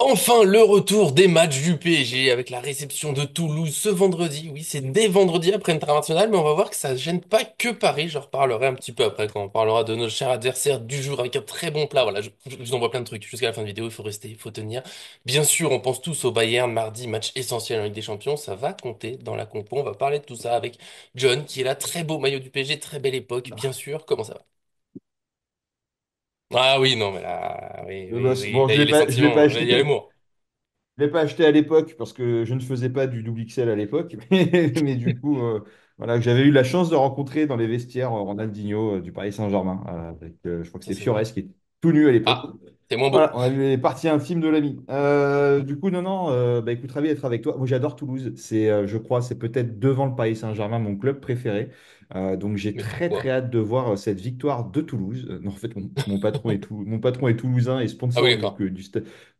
Enfin, le retour des matchs du PSG avec la réception de Toulouse ce vendredi. Oui, c'est dès vendredi après une trêve internationale, mais on va voir que ça gêne pas que Paris. Je reparlerai un petit peu après quand on parlera de nos chers adversaires du jour avec un très bon plat. Voilà, je vous envoie plein de trucs jusqu'à la fin de vidéo. Il faut rester, il faut tenir. Bien sûr, on pense tous au Bayern mardi, match essentiel en Ligue des Champions. Ça va compter dans la compo. On va parler de tout ça avec John, qui est là. Très beau maillot du PSG, très belle époque. Bien sûr, comment ça va? Ah oui, non, mais là, oui, oui, oui. Bon, Là, il y a les je l'ai pas sentiments, là, acheté, il y a l'humour. je l'ai pas acheté à l'époque parce que je ne faisais pas du double XL à l'époque. Mais du coup, voilà, j'avais eu la chance de rencontrer dans les vestiaires Ronaldinho du Paris Saint-Germain. Avec, je crois que Ça, c'était c'est vrai. Fiores qui était tout nu à l'époque. Ah, c'est moins Voilà, beau. on a vu les parties intimes de l'ami. Du coup, non, non, bah, écoute, ravi d'être avec toi. Moi, j'adore Toulouse. C'est, je crois, c'est peut-être devant le Paris Saint-Germain mon club préféré. Donc, j'ai Mais très, très pourquoi? hâte de voir cette victoire de Toulouse. Non, en fait, mon patron mon patron est toulousain et Ah oui, sponsor d'accord.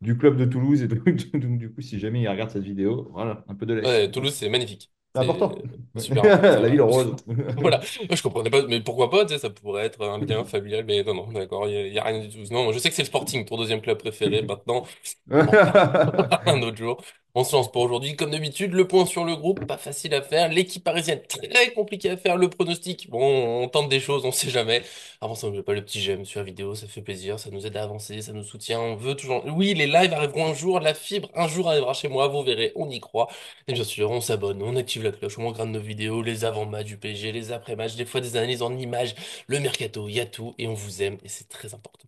du club de Toulouse. Et donc, donc, du coup, si jamais il regarde cette vidéo, voilà, un peu de lèche. Ouais, Toulouse, c'est magnifique. C'est important. C'est super important, La ville voilà. rose. Voilà. Moi, je comprenais pas, mais pourquoi pas, tu sais, ça pourrait être un lien familial, mais non, non, d'accord, il y a rien du tout. Non, je sais que c'est le Sporting, ton deuxième club préféré. Maintenant, on reparlera un autre jour. On se lance pour aujourd'hui. Comme d'habitude, le point sur le groupe, pas facile à faire. L'équipe parisienne, très compliqué à faire. Le pronostic, bon, on tente des choses, on sait jamais. Avant ça, n'oubliez pas le petit j'aime sur la vidéo, ça fait plaisir, ça nous aide à avancer, ça nous soutient. On veut toujours. Oui, les lives arriveront un jour, la fibre un jour arrivera chez moi, vous verrez, on y croit. Et bien sûr, on s'abonne, on active la cloche, on regarde nos vidéos, les avant-matchs du PSG, les après-matchs, des fois des analyses en images, le mercato, il y a tout, et on vous aime, et c'est très important.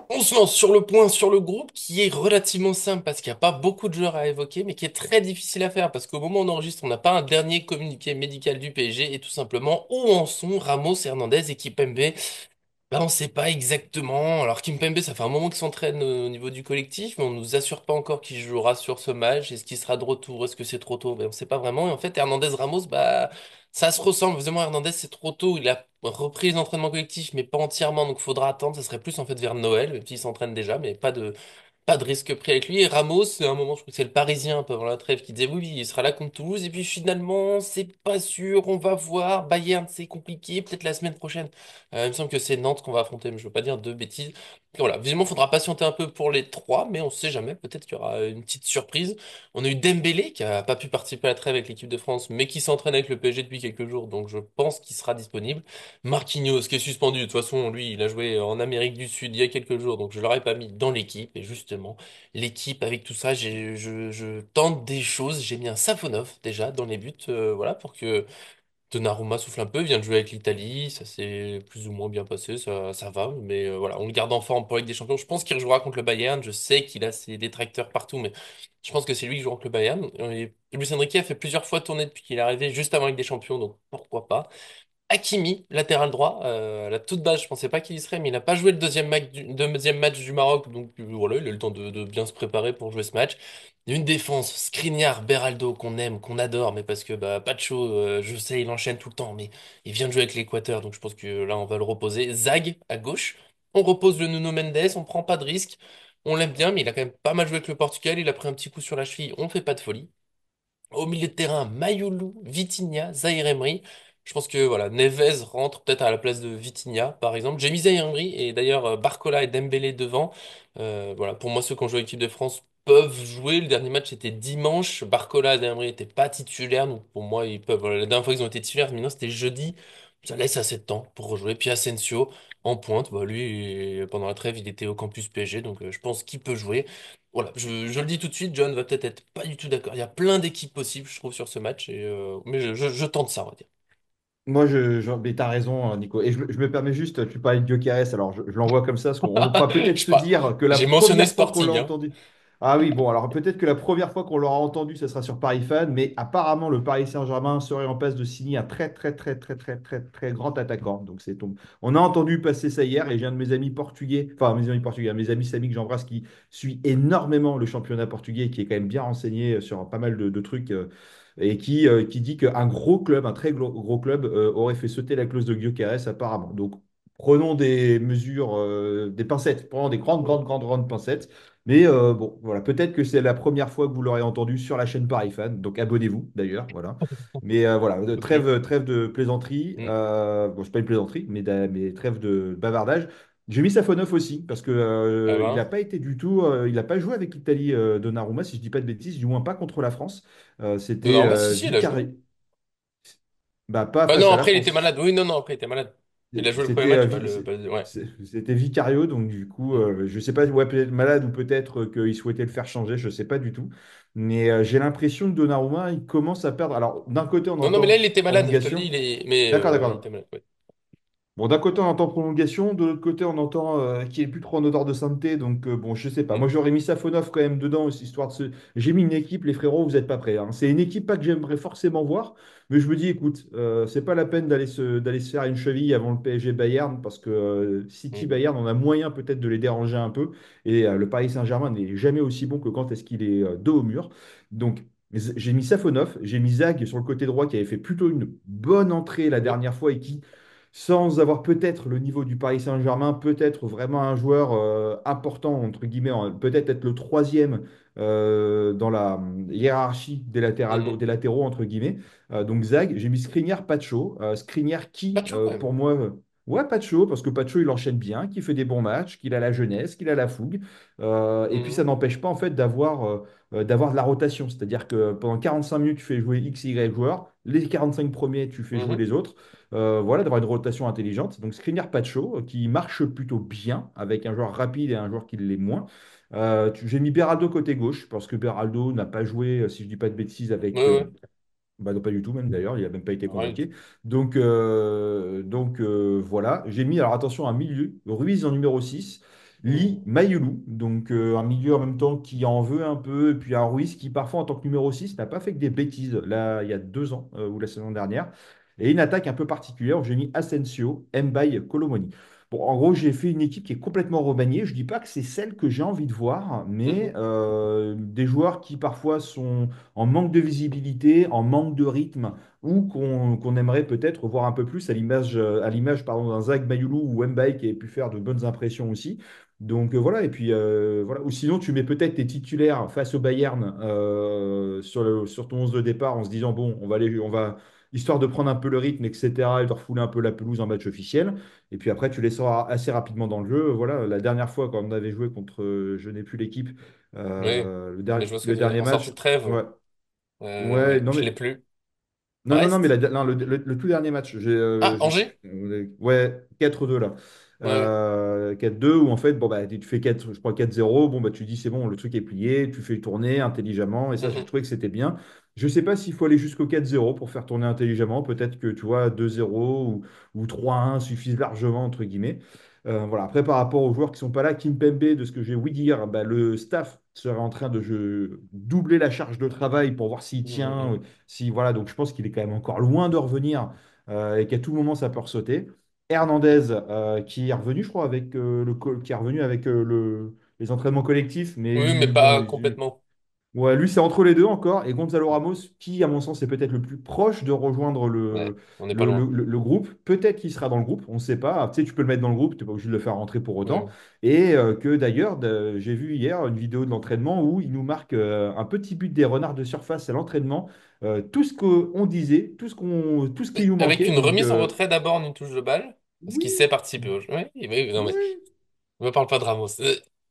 On se lance sur le point sur le groupe qui est relativement simple parce qu'il n'y a pas beaucoup de joueurs à évoquer, mais qui est très difficile à faire parce qu'au moment où on enregistre, on n'a pas un dernier communiqué médical du PSG et tout simplement où en sont Ramos, Hernandez et Kimpembe. Bah, on sait pas exactement. Alors Kimpembe, ça fait un moment qu'il s'entraîne au niveau du collectif, mais on nous assure pas encore qu'il jouera sur ce match. Est-ce qu'il sera de retour? Est-ce que c'est trop tôt? Ben, on sait pas vraiment. Et en fait, Hernandez Ramos, bah ça se ressemble. Vraiment, Hernandez, c'est trop tôt. Il a repris les entraînements collectifs, mais pas entièrement, donc faudra attendre. Ça serait plus en fait vers Noël, même s'il s'entraîne déjà, mais pas de risque pris avec lui. Et Ramos, c'est un moment, je crois que c'est le Parisien, un peu avant la trêve, qui disait oui, oui, il sera là contre Toulouse. Et puis finalement, c'est pas sûr, on va voir. Bayern, c'est compliqué, peut-être la semaine prochaine. Il me semble que c'est Nantes qu'on va affronter, mais je veux pas dire de bêtises. Et voilà, visiblement, il faudra patienter un peu pour les trois, mais on sait jamais. Peut-être qu'il y aura une petite surprise. On a eu Dembélé, qui a pas pu participer à la trêve avec l'équipe de France, mais qui s'entraîne avec le PSG depuis quelques jours, donc je pense qu'il sera disponible. Marquinhos, qui est suspendu. De toute façon, lui, il a joué en Amérique du Sud il y a quelques jours, donc je l'aurais pas mis dans l'équipe. Et justement, l'équipe, avec tout ça, je tente des choses. J'ai mis un Safonov déjà dans les buts, voilà, pour que Donnarumma souffle un peu. Il vient de jouer avec l'Italie, ça s'est plus ou moins bien passé, ça va. Mais voilà, on le garde en forme pour Ligue des Champions. Je pense qu'il rejouera contre le Bayern. Je sais qu'il a ses détracteurs partout, mais je pense que c'est lui qui jouera contre le Bayern. Et Luis Enrique a fait plusieurs fois tourner depuis qu'il est arrivé, juste avant Ligue des Champions, donc pourquoi pas. Hakimi, latéral droit, à la toute base, je pensais pas qu'il y serait, mais il n'a pas joué le deuxième match du Maroc, donc voilà, il a eu le temps de bien se préparer pour jouer ce match. Une défense, Skriniar, Beraldo, qu'on aime, qu'on adore, mais parce que bah, Pacho, je sais, il enchaîne tout le temps, mais il vient de jouer avec l'Équateur, donc je pense que là, on va le reposer. Zag, à gauche, on repose le Nuno Mendes, on prend pas de risque, on l'aime bien, mais il a quand même pas mal joué avec le Portugal, il a pris un petit coup sur la cheville, on fait pas de folie. Au milieu de terrain, Mayulu, Vitinha, Zaïre Emery. Je pense que voilà, Neves rentre peut-être à la place de Vitinha, par exemple. J'ai mis Zaïre Emery et d'ailleurs Barcola et Dembélé devant. Voilà, pour moi, ceux qui ont joué avec l'équipe de France peuvent jouer. Le dernier match était dimanche. Barcola et Zaïre Emery n'étaient pas titulaires, donc pour moi, ils peuvent. Voilà, la dernière fois qu'ils ont été titulaires, maintenant c'était jeudi. Ça laisse assez de temps pour rejouer. Puis Asensio en pointe, bah, lui, pendant la trêve, il était au campus PSG, donc je pense qu'il peut jouer. Voilà, je le dis tout de suite, John va peut-être être pas du tout d'accord. Il y a plein d'équipes possibles, je trouve, sur ce match, mais je tente ça, on va dire. Moi, mais t'as raison, Nico. Et je me permets juste, tu parlais de Gyökeres, alors je l'envoie comme ça, parce qu'on pourra peut-être Je sais se pas. dire que la J'ai mentionné première fois qu'on l'a Sporting, hein. entendu. Ah oui, bon, alors peut-être que la première fois qu'on l'aura entendu, ça sera sur Paris Fan, mais apparemment, le Paris Saint-Germain serait en passe de signer un très, très, très, très, très, très, très grand attaquant. Donc, on a entendu passer ça hier, et j'ai un de mes amis portugais, enfin, mes amis portugais, mes amis Samy que j'embrasse, qui suit énormément le championnat portugais, et qui est quand même bien renseigné sur pas mal de trucs. Et qui dit qu'un gros club, un très gros club, aurait fait sauter la clause de Gyökeres apparemment. Donc prenons des mesures, des pincettes, prenons des grandes, Mm. grandes, grandes, grandes pincettes. Mais bon, voilà, peut-être que c'est la première fois que vous l'aurez entendu sur la chaîne Paris Fan, donc abonnez-vous d'ailleurs, voilà. Mais voilà, Ok. trêve de plaisanterie. Mm. Bon, c'est pas une plaisanterie, mais trêve de bavardage. J'ai mis Safonov aussi parce que Ah il n'a ben. pas été du tout, il n'a pas joué avec l'Italie, Donnarumma, si je dis pas de bêtises, du moins pas contre la France. C'était Donnarumma, si, si, il a joué. Vicari, bah pas Ah face non, à la après il était France. malade. Oui, non, non, après il était malade. Il a joué le premier C'était match, ouais. c'était Vicario, donc du coup, Mm. je sais pas, ouais, peut-être malade ou peut-être qu'il souhaitait le faire changer, je sais pas du tout. Mais j'ai l'impression que Donnarumma, il commence à perdre. Alors, d'un côté, on Non, non, mais là entend il était malade, je te le dis, prolongation. mais D'accord, il d'accord. était malade, ouais. Bon, d'un côté, on entend prolongation, de l'autre côté, on entend qu'il n'est plus trop en odeur de sainteté. Donc, bon, je sais pas. Mm. Moi, j'aurais mis Safonov quand même dedans, aussi, histoire de se. J'ai mis une équipe, les frérots, vous n'êtes pas prêts, hein. C'est une équipe pas que j'aimerais forcément voir, mais je me dis, écoute, c'est pas la peine d'aller se faire une cheville avant le PSG Bayern, parce que City Mm. Bayern, on a moyen peut-être de les déranger un peu. Et le Paris Saint-Germain n'est jamais aussi bon que quand est-ce qu'il est dos au mur. Donc, j'ai mis Safonov, j'ai mis Zag sur le côté droit qui avait fait plutôt une bonne entrée la Oui. dernière fois et qui sans avoir peut-être le niveau du Paris Saint-Germain, peut-être vraiment un joueur important, entre guillemets, peut-être être le troisième dans la hiérarchie Mm. des latéraux, entre guillemets. Donc Zag, j'ai mis Skriniar, Pacho. Skriniar Pas qui, de chaud quand même. pour moi, ouais, Pacho, parce que Pacho, il enchaîne bien, qu'il fait des bons matchs, qu'il a la jeunesse, qu'il a la fougue. Et puis ça Mm. n'empêche pas, en fait, d'avoir de la rotation. C'est-à-dire que pendant 45 minutes, tu fais jouer X, Y joueurs. Les 45 premiers, tu fais jouer Mhm. les autres. Voilà, d'avoir une rotation intelligente. Donc Skriniar Pacho, qui marche plutôt bien avec un joueur rapide et un joueur qui l'est moins. J'ai mis Beraldo côté gauche, parce que Beraldo n'a pas joué, si je dis pas de bêtises, Ouais, avec. ouais. Bah non, pas du tout, même d'ailleurs, il n'a même pas été Rien du convoqué. tout. Voilà, j'ai mis, alors attention, un milieu, Ruiz en numéro 6 Lee Mm. Mayoulou, donc un milieu en même temps qui en veut un peu, et puis un Ruiz qui parfois en tant que numéro 6 n'a pas fait que des bêtises, là, il y a 2 ans, ou la saison dernière. Et une attaque un peu particulière, où j'ai mis Asensio, Mbaye, Colomoni. Bon, en gros, j'ai fait une équipe qui est complètement remaniée. Je dis pas que c'est celle que j'ai envie de voir, mais Mhm. des joueurs qui parfois sont en manque de visibilité, en manque de rythme, ou qu'on aimerait peut-être voir un peu plus à l'image pardon, d'un Zach Mayoulou ou Mbaye qui ait pu faire de bonnes impressions aussi. Donc voilà, et puis voilà. Ou sinon, tu mets peut-être tes titulaires face au Bayern sur ton 11 de départ en se disant, bon, histoire de prendre un peu le rythme, etc., et de refouler un peu la pelouse en match officiel. Et puis après, tu les sors assez rapidement dans le jeu. Voilà, la dernière fois, quand on avait joué contre, je n'ai plus l'équipe, Oui. Mais je vois ce que le tu veux dire. dernier En sortie match, de trêve, ouais. Ouais, ouais, non je mais l'ai plus. non non non mais Brest? non, le tout dernier match, Ah, Angers? ouais 4-2 là. Ouais, ouais. 4-2 où en fait bon bah tu fais 4 je crois 4-0, bon bah tu dis c'est bon, le truc est plié, tu fais tourner intelligemment et ça j'ai Mhm. trouvé que c'était bien. Je sais pas s'il faut aller jusqu'au 4-0 pour faire tourner intelligemment, peut-être que tu vois 2-0 ou 3-1 suffisent largement entre guillemets. Voilà. Après, par rapport aux joueurs qui sont pas là, Kimpembe, de ce que j'ai ouï dire, bah, le staff serait en train de doubler la charge de travail pour voir s'il tient, Mhm. si voilà. Donc, je pense qu'il est quand même encore loin de revenir et qu'à tout moment ça peut sauter. Hernandez, qui est revenu, je crois, qui est revenu avec les entraînements collectifs, mais Oui, mais bon, pas complètement. ouais, lui, c'est entre les deux encore. Et Gonzalo Ramos, qui, à mon sens, est peut-être le plus proche de rejoindre Ouais, on n'est pas loin. le groupe. Peut-être qu'il sera dans le groupe, on ne sait pas. Tu sais, tu peux le mettre dans le groupe, tu n'es pas obligé de le faire rentrer pour autant. Ouais. Et que d'ailleurs, j'ai vu hier une vidéo de l'entraînement où il nous marque un petit but des renards de surface à l'entraînement. Tout ce qu'on disait, tout ce qui Mais nous avec manquait. une Donc, remise en retrait d'abord, une touche de balle, parce qu'il sait oui, participer au jeu. Ouais, oui, non, mais oui. ne me parle pas de Ramos.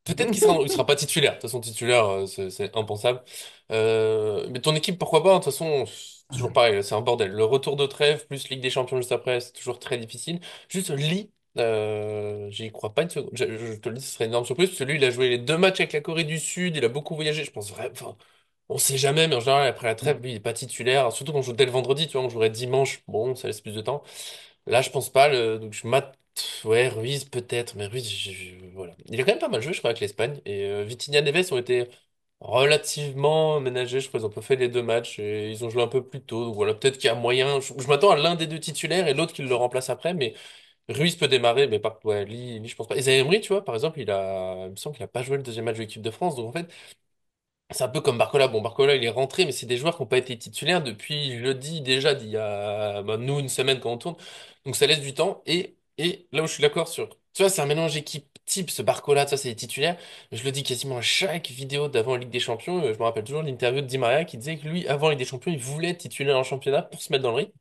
Peut-être il sera pas titulaire. De toute façon, titulaire, c'est impensable. Mais ton équipe, pourquoi pas? De toute façon, c'est toujours pareil, c'est un bordel. Le retour de trêve, plus Ligue des Champions juste après, c'est toujours très difficile. Juste Lee, j'y crois pas une seconde. Je te le dis, ce serait une énorme surprise, parce que lui, il a joué les 2 matchs avec la Corée du Sud, il a beaucoup voyagé, je pense vraiment. Enfin, on sait jamais, mais en général, après la trêve, lui, il est pas titulaire. Surtout quand on joue dès le vendredi, tu vois, on jouerait dimanche. Bon, ça laisse plus de temps. Là, je pense pas. Donc, ouais, Ruiz, peut-être. Mais Ruiz, voilà. Il a quand même pas mal joué, je crois, avec l'Espagne. Et Vitinha Neves ont été relativement ménagés. Je crois qu'ils ont pas fait les 2 matchs. Et ils ont joué un peu plus tôt. Donc, voilà, peut-être qu'il y a moyen. Je m'attends à l'un des deux titulaires et l'autre qui le remplace après. Mais Ruiz peut démarrer. Mais pas, ouais, Lee, je pense pas. Et Zaïre Emery, tu vois, par exemple, il me semble qu'il a pas joué le deuxième match de l'équipe de France. Donc, en fait, c'est un peu comme Barcola. Bon, Barcola, il est rentré, mais c'est des joueurs qui n'ont pas été titulaires depuis, je le dis déjà, d'il y a bah, nous une semaine quand on tourne. Donc ça laisse du temps. Et Et là où je suis d'accord sur, tu vois, c'est un mélange équipe type, ce Barcola, ça c'est les titulaires. Je le dis quasiment à chaque vidéo d'avant Ligue des Champions. Je me rappelle toujours l'interview de Di Maria qui disait que lui, avant Ligue des Champions, il voulait être titulaire en championnat pour se mettre dans le rythme.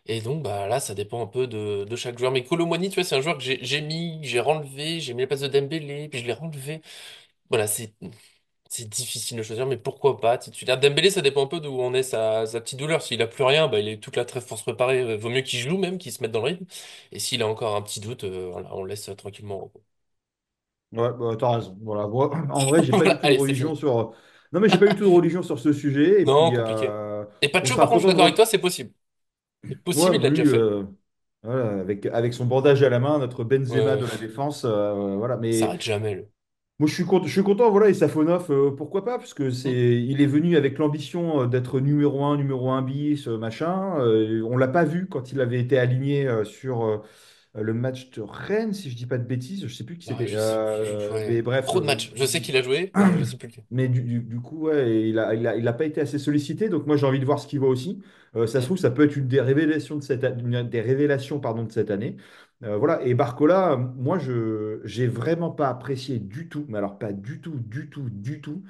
Et donc, bah là, ça dépend un peu de chaque joueur. Mais Kolo Muani, tu vois, c'est un joueur que j'ai mis, j'ai renlevé, j'ai mis la place de Dembélé, puis je l'ai renlevé. Voilà, c'est difficile de choisir, mais pourquoi pas titulaire. Dembélé, ça dépend un peu d'où on est sa petite douleur. S'il a plus rien, bah, il est toute la trêve pour se préparer. Vaut mieux qu'il joue même, qu'il se mette dans le rythme. Et s'il a encore un petit doute, voilà, on laisse tranquillement au repos. Ouais, bah, t'as raison. Voilà. Moi, en vrai, j'ai pas Voilà, du tout de allez, c'est religion fini. sur. Non, mais j'ai pas du tout de religion sur ce sujet. Et Non, puis, compliqué. Et on Pacho, sera par contre, je suis content de. d'accord avec toi, c'est possible. C'est possible, Ouais, il l'a déjà lui, fait. voilà, avec son bandage à la main, notre Benzema Ouais, de la défense. Voilà. il Mais s'arrête jamais, lui. moi, je suis content. Voilà. Et Safonov, pourquoi pas? Parce que Hmm. il est venu avec l'ambition d'être numéro un bis, machin. On l'a pas vu quand il avait été aligné sur. Le match de Rennes, si je dis pas de bêtises, je sais plus qui Ouais, c'était. je sais plus. Mais Ouais. bref, Trop de matchs. Je sais qu'il a joué, mais je sais plus lequel. mais du coup, ouais, il a pas été assez sollicité, donc moi j'ai envie de voir ce qu'il va aussi. Ça se Hmm. trouve, ça peut être une des révélations une des révélations pardon, de cette année. Voilà, et Barcola, moi je j'ai vraiment pas apprécié du tout, mais alors pas du tout, du tout, du tout,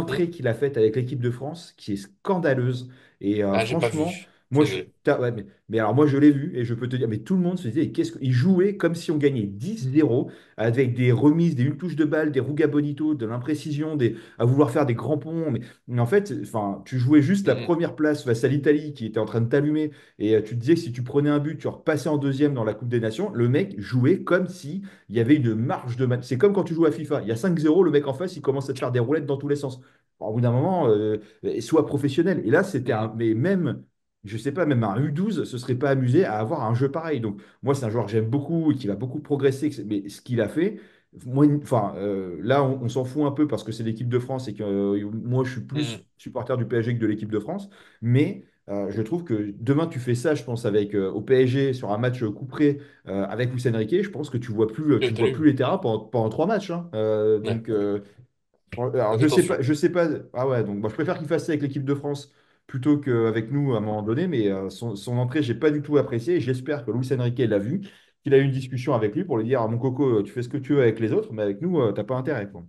Hmm. l'entrée qu'il a faite avec l'équipe de France, qui est scandaleuse. Et Ah, j'ai pas franchement, vu. Je moi suis je, désolé. ouais, mais alors moi je l'ai vu et je peux te dire, mais tout le monde se disait, qu'est-ce qu'il jouait comme si on gagnait 10-0 avec des remises, des une touche de balle, des Ruga Bonito, de l'imprécision, à vouloir faire des crampons. Mais en fait, enfin, tu jouais juste la Hmm, hmm. première place face à l'Italie qui était en train de t'allumer. Et tu te disais que si tu prenais un but, tu repassais en deuxième dans la Coupe des Nations. Le mec jouait comme si il y avait une marge de match. C'est comme quand tu joues à FIFA. Il y a 5-0, le mec en face, il commence à te faire des roulettes dans tous les sens. Bon, au bout d'un moment, sois professionnel. Et là, c'était Hmm. un. Mais même. Je sais pas, même un U12 se serait pas amusé à avoir un jeu pareil. Donc, moi, c'est un joueur que j'aime beaucoup et qui va beaucoup progresser. Mais ce qu'il a fait, moi, enfin, là, on s'en fout un peu parce que c'est l'équipe de France et que moi, je suis Hmm. plus supporter du PSG que de l'équipe de France. Mais je trouve que demain, tu fais ça, je pense, avec au PSG sur un match couperé avec Luis Enrique. Je pense que Il tu est vois allé. plus les terrains pendant 3 matchs, hein. Ouais, Donc, alors, on est conscient. je sais pas. Ah ouais, donc moi, je préfère qu'il fasse ça avec l'équipe de France plutôt qu'avec nous à un moment donné. Mais son entrée, j'ai pas du tout apprécié. Et j'espère que Luis Enrique l'a vu, qu'il a eu une discussion avec lui pour lui dire, ah, mon coco, tu fais ce que tu veux avec les autres, mais avec nous, t'as pas intérêt, quoi.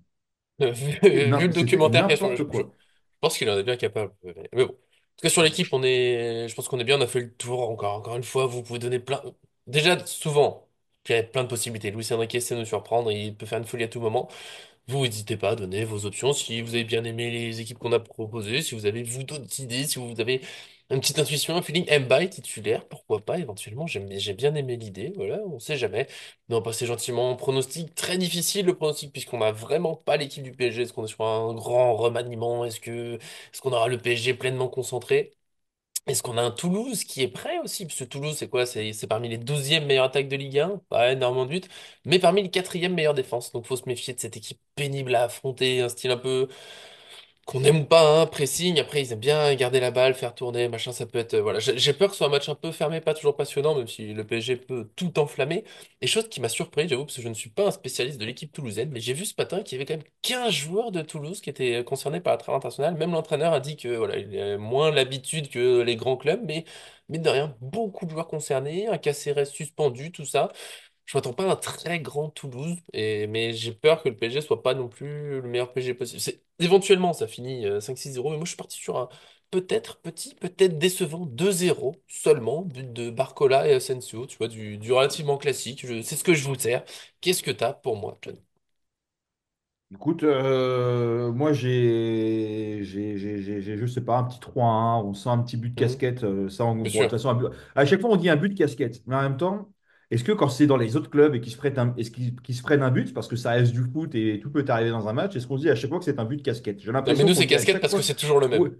Vu le C'était documentaire qu'il y a n'importe je quoi. pense qu'il en est bien capable. Mais bon. En tout cas, sur l'équipe, je pense qu'on est bien, on a fait le tour. Encore une fois, vous pouvez donner plein. Déjà, souvent, il y a plein de possibilités. Luis Enrique sait nous surprendre, il peut faire une folie à tout moment. Vous n'hésitez pas à donner vos options si vous avez bien aimé les équipes qu'on a proposées, si vous avez vous d'autres idées, si vous avez une petite intuition, un feeling Mbaye titulaire, pourquoi pas éventuellement. J'ai bien aimé l'idée, voilà, on sait jamais. Mais on va passer gentiment au pronostic. Très difficile le pronostic puisqu'on n'a vraiment pas l'équipe du PSG. Est-ce qu'on est sur un grand remaniement? Est-ce qu'on aura le PSG pleinement concentré? Est-ce qu'on a un Toulouse qui est prêt aussi? Parce que Toulouse, c'est quoi? C'est parmi les 12e meilleures attaques de Ligue 1, pas énormément de buts, mais parmi les 4e meilleures défenses. Donc faut se méfier de cette équipe pénible à affronter, un style un peu qu'on n'aime ou pas, hein, pressing. Après, ils aiment bien garder la balle, faire tourner, machin, ça peut être. Voilà. J'ai peur que ce soit un match un peu fermé, pas toujours passionnant, même si le PSG peut tout enflammer. Et chose qui m'a surpris, j'avoue, parce que je ne suis pas un spécialiste de l'équipe toulousaine, mais j'ai vu ce matin qu'il y avait quand même 15 joueurs de Toulouse qui étaient concernés par la trêve internationale. Même l'entraîneur a dit que voilà, il a moins l'habitude que les grands clubs, mais mine de rien, beaucoup de joueurs concernés, un Caceres suspendu, tout ça. Je m'attends pas à un très grand Toulouse, mais j'ai peur que le PSG soit pas non plus le meilleur PSG possible. Éventuellement, ça finit 5-6-0, mais moi je suis parti sur un peut-être petit, peut-être décevant 2-0 seulement, but de Barcola et Asensio, tu vois, du relativement classique. C'est ce que je vous sers. Qu'est-ce que t'as pour moi, John? Écoute, moi je sais pas, un petit 3-1, on sent un petit but de Mhm. casquette. Ça, Bien bon, de toute sûr. façon, à chaque fois on dit un but de casquette. Mais en même temps, est-ce que quand c'est dans les autres clubs et qu'ils se prennent un but, parce que ça reste du foot et tout peut arriver dans un match, est-ce qu'on se dit à chaque fois que c'est un but de casquette? J'ai Non, mais l'impression nous, qu'on c'est dit à casquette chaque parce que fois. c'est toujours le Oui, même.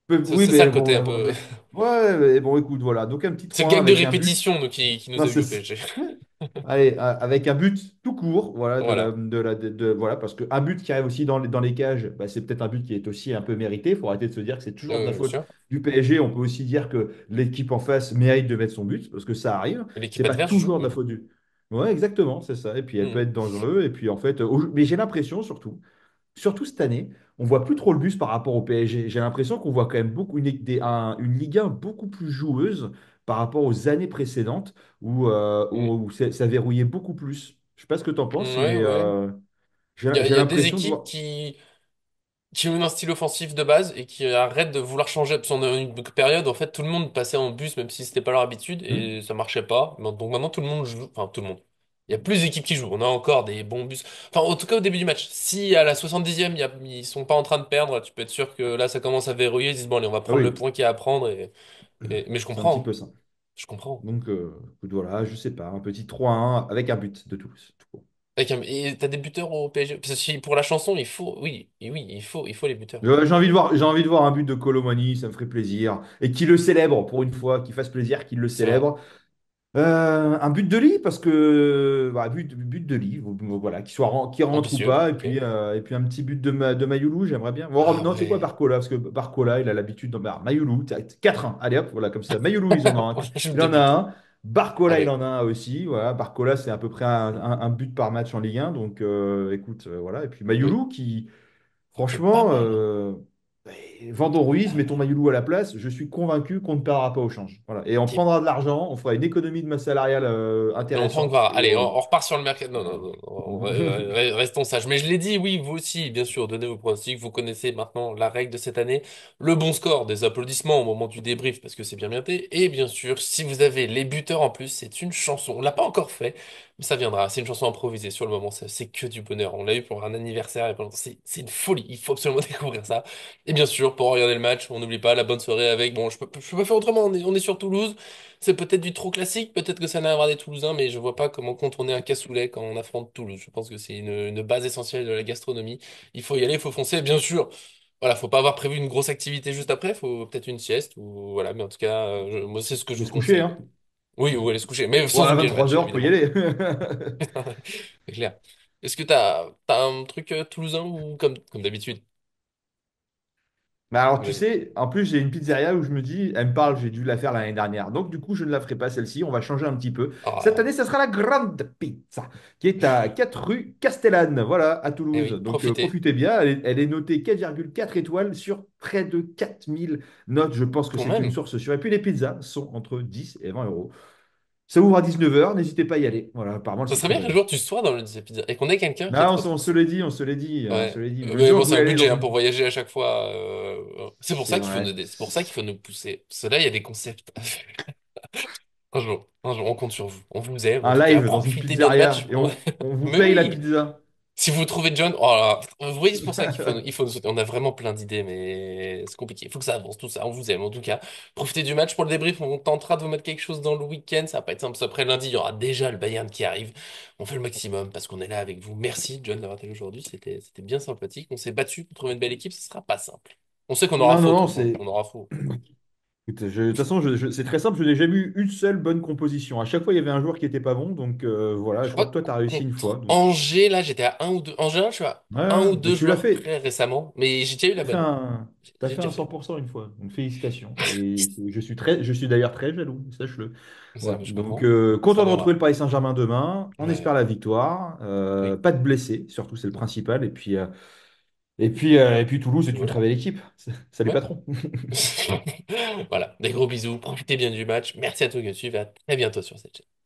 oui, C'est ça mais le côté un bon, peu. ouais, mais bon, écoute, voilà. Donc un petit C'est le 3-1 gang de avec un but. répétition nous, qui nous Non, a eu au PSG. allez, avec un but tout court, voilà, Voilà. voilà, parce qu'un but qui arrive aussi dans les cages, bah, c'est peut-être un but qui est aussi un peu mérité. Il faut arrêter de se dire que c'est toujours de la Bien faute sûr. du PSG. On peut aussi dire que l'équipe en face mérite de mettre son but, parce que ça arrive. Et l'équipe C'est pas adverse joue toujours de la même. faute du. Ouais, exactement, c'est ça. Et puis elle peut Mhm. être dangereuse. Et puis en fait, mais j'ai l'impression surtout cette année, on voit plus trop le bus par rapport au PSG. J'ai l'impression qu'on voit quand même beaucoup une Ligue 1 beaucoup plus joueuse par rapport aux années précédentes Mm. où ça verrouillait beaucoup plus. Je sais pas ce que tu en penses, Ouais, mais ouais. j'ai Il y a des l'impression de équipes voir. qui ont un style offensif de base et qui arrêtent de vouloir changer. Parce qu'on a eu une période où en fait tout le monde passait en bus même si c'était pas leur habitude Hmm. et ça marchait pas. Donc maintenant tout le monde joue, enfin tout le monde. Il y a plus d'équipes qui jouent. On a encore des bons bus. Enfin, en tout cas au début du match. Si à la 70e, ils sont pas en train de perdre, tu peux être sûr que là ça commence à verrouiller. Ils se disent bon allez, on va Ah prendre le oui, point qu'il y a à prendre mais je c'est un petit comprends, peu hein. ça. Je comprends. Donc, écoute, voilà, je sais pas, un petit 3-1 avec un but de Toulouse. Tout court. Et t'as des buteurs au PSG? Parce que pour la chanson, il faut, oui, et oui, il faut les buteurs. J'ai envie de voir un but de Colomani, ça me ferait plaisir. Et qu'il le célèbre pour une fois, qu'il fasse plaisir, qu'il le C'est vrai. célèbre. Un but de lit parce que but de lit, voilà, qui rentre ou Ambitieux, pas, ok. et puis un petit but de Mayoulou, j'aimerais bien. Ah Non, c'est quoi ouais. Barcola? Parce que Barcola, il a l'habitude d'en mettre. Mayoulou, 4-1, allez hop, voilà, comme ça. Mayoulou, On ajoute il des en a buts. un. Barcola, il Allez. en a un aussi. Voilà, Barcola, c'est à peu près un but par match en Ligue 1. Donc, écoute, voilà. Et puis Mm. Mayoulou qui, C'est pas franchement, mal. Vendons Ruiz, mettons Mayoulou à la place, je suis convaincu qu'on ne perdra pas au change. Voilà. Et on Qui est- prendra de l'argent, on fera une économie de masse salariale Et on prend intéressante. Kvara. Et Allez, on repart sur le mercato. Non, non, voilà. non, restons sages. Mais je l'ai dit, oui, vous aussi, bien sûr, donnez vos pronostics. Vous connaissez maintenant la règle de cette année. Le bon score, des applaudissements au moment du débrief, parce que c'est bien mérité. Et bien sûr, si vous avez les buteurs en plus, c'est une chanson. On l'a pas encore fait, mais ça viendra. C'est une chanson improvisée sur le moment. C'est que du bonheur. On l'a eu pour un anniversaire. C'est une folie. Il faut absolument découvrir ça. Et bien sûr, pour regarder le match, on n'oublie pas la bonne soirée avec. Bon, je peux pas faire autrement. On est sur Toulouse. C'est peut-être du trop classique, peut-être que ça n'a à voir des Toulousains, mais je vois pas comment contourner un cassoulet quand on affronte Toulouse. Je pense que c'est une base essentielle de la gastronomie. Il faut y aller, il faut foncer, bien sûr. Voilà, faut pas avoir prévu une grosse activité juste après, faut peut-être une sieste ou voilà, mais en tout cas, moi c'est ce que je Faut vous se coucher, conseille. hein. Oui, ou aller se coucher, mais Bon, sans à oublier le match, 23 h, faut y évidemment. aller. C'est clair. Est-ce que t'as un truc toulousain ou comme d'habitude? Mais alors, tu J'imagine. sais, en plus, j'ai une pizzeria où je me dis, elle me parle, j'ai dû la faire l'année dernière. Donc, du coup, je ne la ferai pas celle-ci. On va changer un petit peu. Cette Ah, année, ça sera la Grande Pizza, qui est à 4 rue Castellane, voilà, à eh Toulouse. oui, Donc, profitez. profitez bien. Elle est notée 4,4 étoiles sur près de 4000 notes. Je pense que Quand c'est une même. source sûre. Et puis, les pizzas sont entre 10 et 20 euros. Ça ouvre à 19 h. N'hésitez pas à y aller. Voilà, apparemment, elles Ça sont serait très bien qu'un bonnes. jour tu sois dans le des pizzas et qu'on ait quelqu'un qui est Non, trop on trop se chaud. l'est dit, on se l'est dit, on se Ouais. l'est dit. Le Mais jour bon, où vous c'est voulez un aller dans budget hein, une. pour voyager à chaque fois. C'est pour C'est ça qu'il faut vrai. c'est pour ça qu'il faut nous pousser. Parce que là, il y a des concepts. Un jour, on compte sur vous. On vous aime. En Un tout cas, live dans une profitez bien du pizzeria match. et on vous Mais paye la oui, pizza. si vous trouvez John, oh là, vous voyez, c'est pour ça il faut nous soutenir. On a vraiment plein d'idées, mais c'est compliqué. Il faut que ça avance, tout ça. On vous aime, en tout cas. Profitez du match pour le débrief. On tentera de vous mettre quelque chose dans le week-end. Ça va pas être simple. Parce qu'après lundi, il y aura déjà le Bayern qui arrive. On fait le maximum parce qu'on est là avec vous. Merci, John, d'avoir été là aujourd'hui. C'était bien sympathique. On s'est battu pour trouver une belle équipe. Ce sera pas simple. On sait qu'on aura Non, faux, non, de toute non, façon. c'est. On aura faux. Écoute, de toute façon, c'est très simple, je n'ai jamais eu une seule bonne composition. À chaque fois, il y avait un joueur qui était pas bon, donc voilà, Je je crois crois que que toi, tu as réussi une fois. contre Donc. Angers, là, j'étais à un ou deux. Angers, je suis à Ouais, un ouais, ou mais deux tu l'as joueurs fait. très récemment. Mais j'ai déjà eu la bonne. T'as J'ai fait déjà un fait. 100% une fois. Donc félicitations. Je suis d'ailleurs très jaloux, sache-le. Voilà. Je Donc comprends. Ça content de retrouver viendra. le Paris Saint-Germain demain. On espère Ouais. la victoire. Oui. Pas de blessés, surtout c'est le principal. Et puis Toulouse Puis est une voilà. très belle équipe. Salut Ouais. patron. Voilà. Des gros bisous. Profitez bien du match. Merci à tous de nous suivre et à très bientôt sur cette chaîne.